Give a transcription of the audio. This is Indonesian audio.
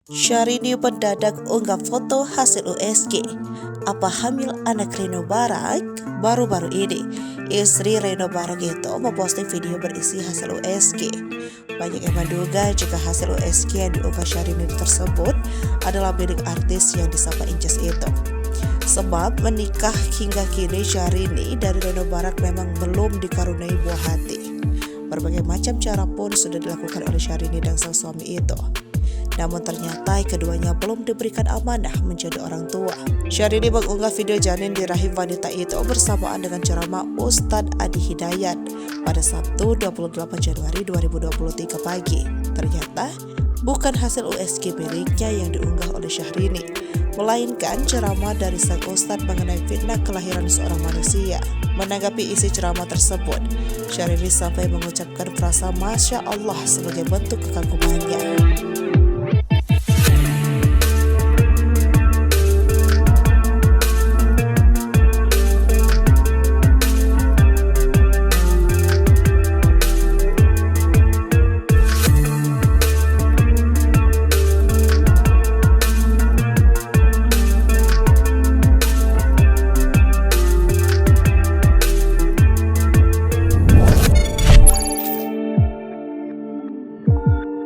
Syahrini mendadak unggah foto hasil USG. Apa hamil anak Reno Barak? Baru-baru ini, istri Reno Barak itu memposting video berisi hasil USG. Banyak yang menduga jika hasil USG yang diunggah Syahrini tersebut adalah milik artis yang disapa Inces itu. Sebab menikah hingga kini Syahrini dari Reno Barak memang belum dikaruniai buah hati. Berbagai macam cara pun sudah dilakukan oleh Syahrini dan sang suami itu. Namun ternyata keduanya belum diberikan amanah menjadi orang tua. Syahrini mengunggah video janin di rahim wanita itu bersamaan dengan ceramah Ustadz Adi Hidayat pada Sabtu 28 Januari 2023 pagi. Ternyata bukan hasil USG miliknya yang diunggah oleh Syahrini, melainkan ceramah dari sang Ustadz mengenai fitnah kelahiran seorang manusia. Menanggapi isi ceramah tersebut, Syahrini sampai mengucapkan frasa Masya Allah sebagai bentuk kekagumannya.